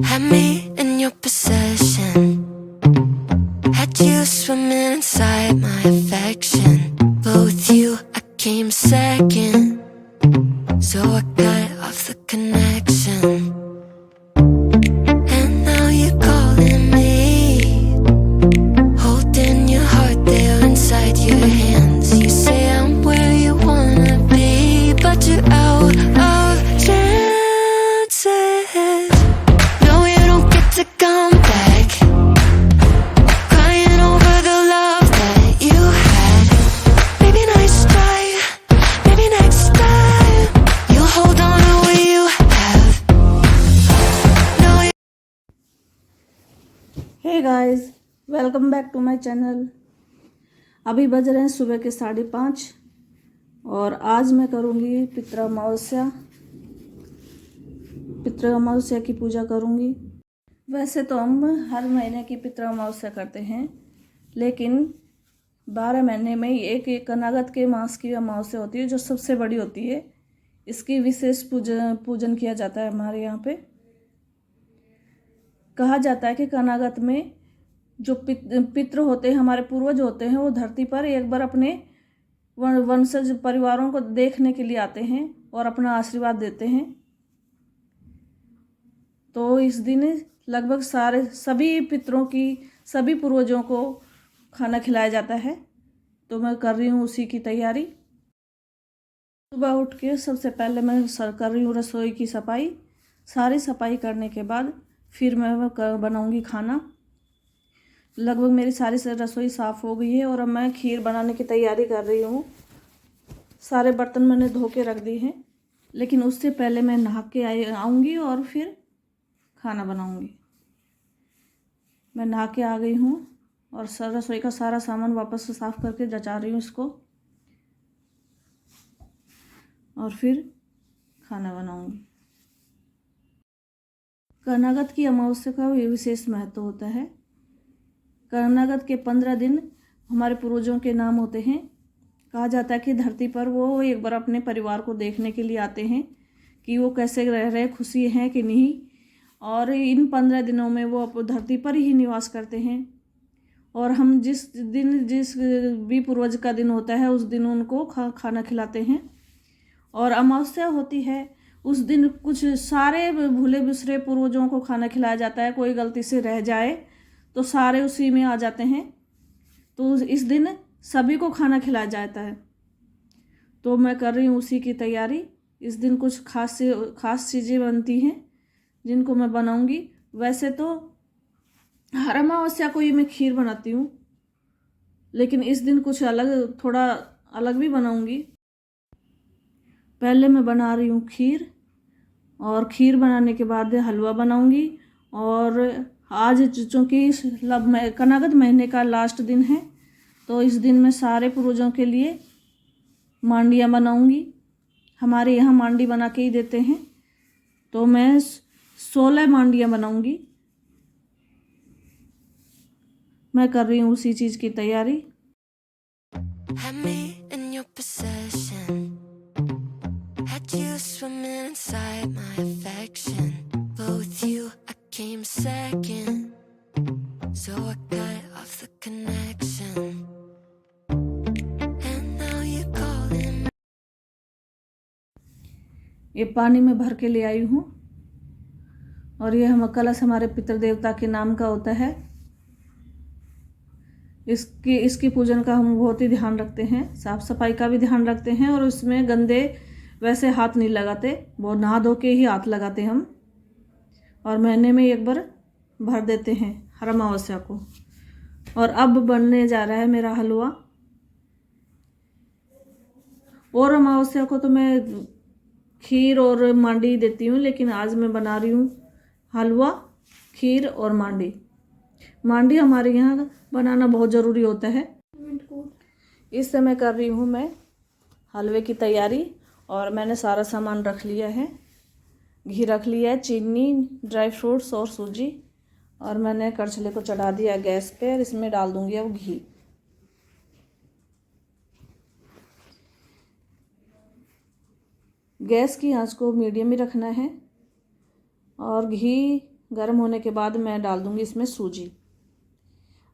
Had me in your possession. Had you swimming inside my affection. But with you, I came second. So I cut off the connection. And now you're calling me. Holding your heart there inside your hands. You say I'm where you wanna be, but you're out of chances. No, you don't get to come back. Crying over the love that you had. Maybe nice try, maybe next time you'll hold on to what you have. No, hey guys, welcome back to my channel. अभी बज रहे हैं सुबह के 5:30 और आज मैं करूँगी पितृ अमावस्या की पूजा करूँगी। वैसे तो हम हर महीने की पितृ अमावस्या करते हैं, लेकिन 12 महीने में एक कनागत के मास की अमावस्या होती है जो सबसे बड़ी होती है। इसकी विशेष पूजन किया जाता है हमारे यहाँ पे। कहा जाता है कि कनागत में जो पितृ होते हैं, हमारे पूर्वज होते हैं, वो धरती पर एक बार अपने वंशज परिवारों को देखने के लिए आते हैं और अपना आशीर्वाद देते हैं। तो इस दिन लगभग सभी पितरों की, सभी पूर्वजों को खाना खिलाया जाता है। तो मैं कर रही हूँ उसी की तैयारी। सुबह उठ के सबसे पहले मैं कर रही हूँ रसोई की सफाई। सारी सफाई करने के बाद फिर मैं बनाऊंगी खाना। लगभग मेरी सारी रसोई साफ़ हो गई है और अब मैं खीर बनाने की तैयारी कर रही हूँ। सारे बर्तन मैंने धो के रख दिए हैं, लेकिन उससे पहले मैं नहा के आऊँगी और फिर खाना बनाऊँगी। मैं नहा के आ गई हूँ और रसोई का सारा सामान वापस से साफ़ करके जचा रही हूँ इसको, और फिर खाना बनाऊँगी। कनागत की अमावस्या का विशेष महत्व होता है। कनागत के 15 दिन हमारे पूर्वजों के नाम होते हैं। कहा जाता है कि धरती पर वो एक बार अपने परिवार को देखने के लिए आते हैं कि वो कैसे रह रहे, खुशी हैं कि नहीं। और इन 15 दिनों में वो धरती पर ही निवास करते हैं। और हम जिस भी पूर्वज का दिन होता है उस दिन उनको खाना खिलाते हैं। और अमावस्या होती है उस दिन कुछ सारे भूले बिसरे पूर्वजों को खाना खिलाया जाता है। कोई गलती से रह जाए तो सारे उसी में आ जाते हैं, तो इस दिन सभी को खाना खिलाया जाता है। तो मैं कर रही हूँ उसी की तैयारी। इस दिन कुछ खास चीज़ें बनती हैं जिनको मैं बनाऊंगी। वैसे तो हर अमावस्या को ही मैं खीर बनाती हूँ, लेकिन इस दिन कुछ थोड़ा अलग भी बनाऊंगी। पहले मैं बना रही हूँ खीर, और खीर बनाने के बाद हलवा बनाऊंगी। और आज चूँकि कनागत महीने का लास्ट दिन है, तो इस दिन मैं सारे पूर्वजों के लिए मांडियाँ बनाऊंगी। हमारे यहाँ मांडी बना के ही देते हैं, तो मैं 16 मांडियाँ बनाऊंगी। मैं कर रही हूँ उसी चीज़ की तैयारी। had me in your possession. Had you swimming inside my affection. But with you, I came second. So I cut off the connection. And now you're calling me. ये पानी में भर के ले आई हूँ, और ये हम कलश हमारे पितृदेवता के नाम का होता है। इसकी पूजन का हम बहुत ही ध्यान रखते हैं, साफ सफाई का भी ध्यान रखते हैं। और उसमें गंदे वैसे हाथ नहीं लगाते, वो नहा धो के ही हाथ लगाते हम। और महीने में एक बार भर देते हैं हर अमावस्या को। और अब बनने जा रहा है मेरा हलवा। और अमावस्या को तो मैं खीर और मांडी देती हूँ, लेकिन आज मैं बना रही हूँ हलवा, खीर और मांडी। मांडी हमारे यहाँ बनाना बहुत ज़रूरी होता है। इस समय कर रही हूँ मैं हलवे की तैयारी, और मैंने सारा सामान रख लिया है। घी रख लिया है, चीनी, ड्राई फ्रूट्स और सूजी। और मैंने करछले को चढ़ा दिया गैस पे, और इसमें डाल दूँगी अब घी। गैस की आंच को मीडियम ही रखना है। और घी गर्म होने के बाद मैं डाल दूँगी इसमें सूजी।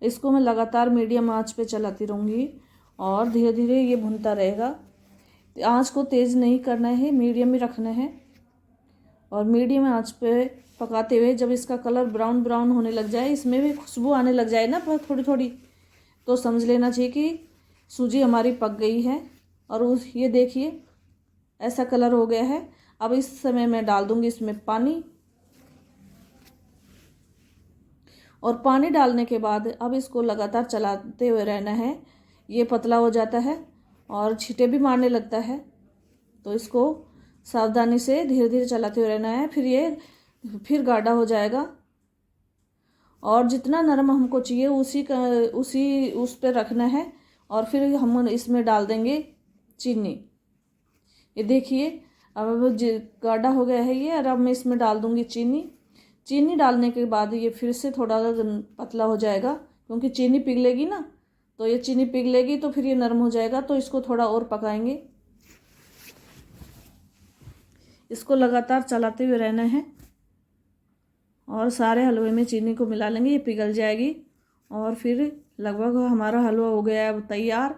इसको मैं लगातार मीडियम आंच पे चलाती रहूँगी और धीरे धीरे ये भुनता रहेगा। आंच को तेज़ नहीं करना है, मीडियम ही रखना है। और मीडियम आंच पे पकाते हुए जब इसका कलर ब्राउन ब्राउन होने लग जाए, इसमें भी खुशबू आने लग जाए ना थोड़ी थोड़ी, तो समझ लेना चाहिए कि सूजी हमारी पक गई है। और ये देखिए ऐसा कलर हो गया है। अब इस समय मैं डाल दूँगी इसमें पानी। और पानी डालने के बाद अब इसको लगातार चलाते हुए रहना है। ये पतला हो जाता है और छींटे भी मारने लगता है, तो इसको सावधानी से धीरे धीरे चलाते हुए रहना है। फिर गाढ़ा हो जाएगा और जितना नरम हमको चाहिए उस पर रखना है। और फिर हम इसमें डाल देंगे चीनी। ये देखिए अब गाढ़ा हो गया है ये, और अब मैं इसमें डाल दूँगी चीनी। चीनी डालने के बाद ये फिर से थोड़ा पतला हो जाएगा, क्योंकि चीनी पिघलेगी ना, तो ये चीनी पिघलेगी तो फिर ये नरम हो जाएगा। तो इसको थोड़ा और पकाएंगे। इसको लगातार चलाते हुए रहना है और सारे हलवे में चीनी को मिला लेंगे, ये पिघल जाएगी। और फिर लगभग हमारा हलवा हो गया है तैयार।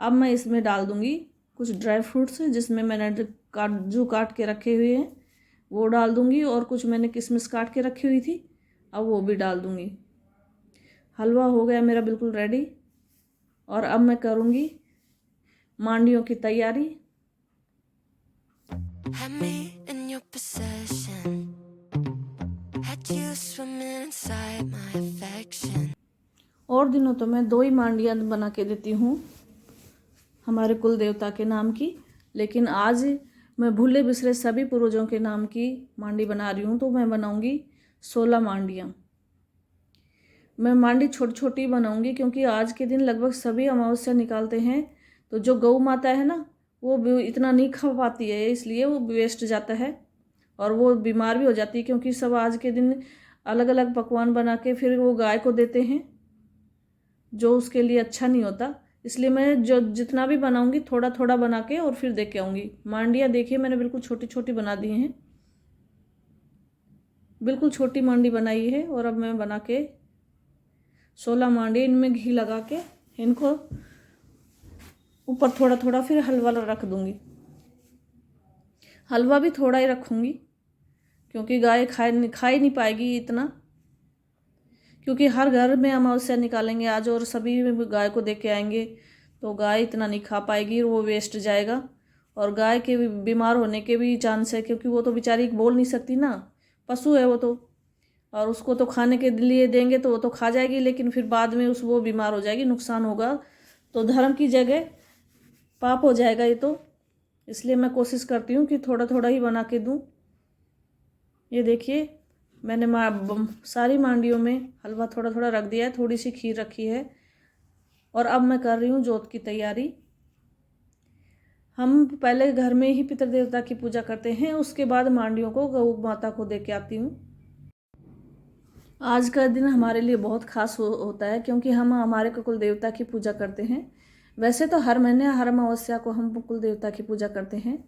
अब मैं इसमें डाल दूँगी कुछ ड्राई फ्रूट्स, जिसमें मैंने काजू काट के रखे हुए हैं वो डाल दूँगी, और कुछ मैंने किशमिश काट के रखी हुई थी, अब वो भी डाल दूँगी। हलवा हो गया मेरा बिल्कुल रेडी। और अब मैं करूँगी मांडियों की तैयारी। Had me in your possession. Had you swimming inside my affection. और दिनों तो मैं 2 ही मांडियाँ बना के देती हूँ हमारे कुल देवता के नाम की, लेकिन आज मैं भूले बिसरे सभी पूर्वजों के नाम की मांडी बना रही हूँ। तो मैं बनाऊँगी 16 मांडियाँ। मैं मांडी छोटी छोटी बनाऊँगी, क्योंकि आज के दिन लगभग सभी अमावस्या निकालते हैं। तो जो गौ माता है ना, वो भी इतना नहीं खा पाती है, इसलिए वो वेस्ट जाता है और वो बीमार भी हो जाती है, क्योंकि सब आज के दिन अलग अलग पकवान बना के फिर वो गाय को देते हैं, जो उसके लिए अच्छा नहीं होता। इसलिए मैं जो जितना भी बनाऊंगी थोड़ा थोड़ा बना के और फिर दे के आऊँगी। मांडियाँ देखिए मैंने बिल्कुल छोटी छोटी बना दी हैं, बिल्कुल छोटी मांडी बनाई है। और अब मैं बना के 16 मांडी इनमें घी लगा के इनको ऊपर थोड़ा थोड़ा फिर हलवा रख दूँगी। हलवा भी थोड़ा ही रखूँगी, क्योंकि गाय खा ही नहीं पाएगी इतना, क्योंकि हर घर में अमावस्या निकालेंगे आज और सभी गाय को दे के आएंगे, तो गाय इतना नहीं खा पाएगी, वो वेस्ट जाएगा। और गाय के बीमार होने के भी चांस है, क्योंकि वो तो बेचारी बोल नहीं सकती ना, पशु है वो तो, और उसको तो खाने के लिए देंगे तो वो तो खा जाएगी, लेकिन फिर बाद में वो बीमार हो जाएगी, नुकसान होगा। तो धर्म की जगह पाप हो जाएगा ये तो। इसलिए मैं कोशिश करती हूँ कि थोड़ा थोड़ा ही बना के दूँ। ये देखिए मैंने सारी मांडियों में हलवा थोड़ा थोड़ा रख दिया है, थोड़ी सी खीर रखी है। और अब मैं कर रही हूँ जोत की तैयारी। हम पहले घर में ही पितृदेवता की पूजा करते हैं, उसके बाद मांडियों को गौ माता को दे के आती हूँ। आज का दिन हमारे लिए बहुत खास होता है, क्योंकि हम हमारे कुल देवता की पूजा करते हैं। वैसे तो हर महीने हर अमावस्या को हम कुल देवता की पूजा करते हैं,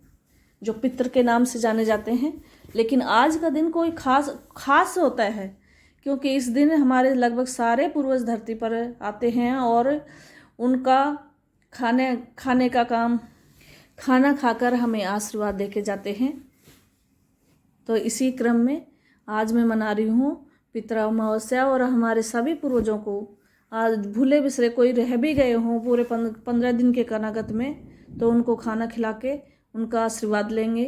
जो पितृ के नाम से जाने जाते हैं, लेकिन आज का दिन कोई खास होता है, क्योंकि इस दिन हमारे लगभग सारे पूर्वज धरती पर आते हैं और उनका खाने का काम, खाना खाकर हमें आशीर्वाद दे के जाते हैं। तो इसी क्रम में आज मैं मना रही हूँ पितृ अमावस्या, और हमारे सभी पूर्वजों को आज भूले बिसरे कोई रह भी गए हों पूरे 15 दिन के कानागत में, तो उनको खाना खिला के उनका आशीर्वाद लेंगे।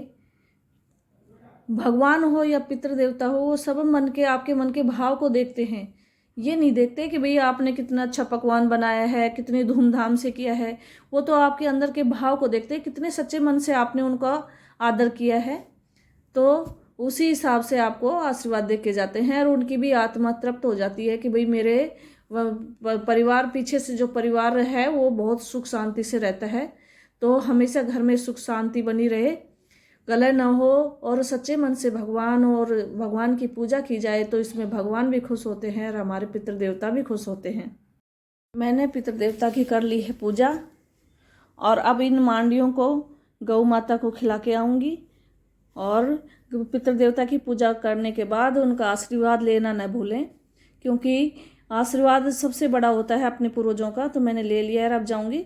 भगवान हो या पितृ देवता हो, वो सब आपके मन के भाव को देखते हैं। ये नहीं देखते कि भैया आपने कितना अच्छा पकवान बनाया है, कितनी धूमधाम से किया है। वो तो आपके अंदर के भाव को देखते हैं, कितने सच्चे मन से आपने उनका आदर किया है। तो उसी हिसाब से आपको आशीर्वाद दे के जाते हैं, और उनकी भी आत्मा तृप्त हो जाती है कि भाई मेरे परिवार, पीछे से जो परिवार है वो बहुत सुख शांति से रहता है। तो हमेशा घर में सुख शांति बनी रहे, कलह न हो, और सच्चे मन से भगवान की पूजा की जाए, तो इसमें भगवान भी खुश होते हैं और हमारे पितृ देवता भी खुश होते हैं। मैंने पितृ देवता की कर ली है पूजा, और अब इन मांडियों को गौ माता को खिला के आऊँगी। और पितृदेवता की पूजा करने के बाद उनका आशीर्वाद लेना न भूलें, क्योंकि आशीर्वाद सबसे बड़ा होता है अपने पूर्वजों का। तो मैंने ले लिया है, अब जाऊंगी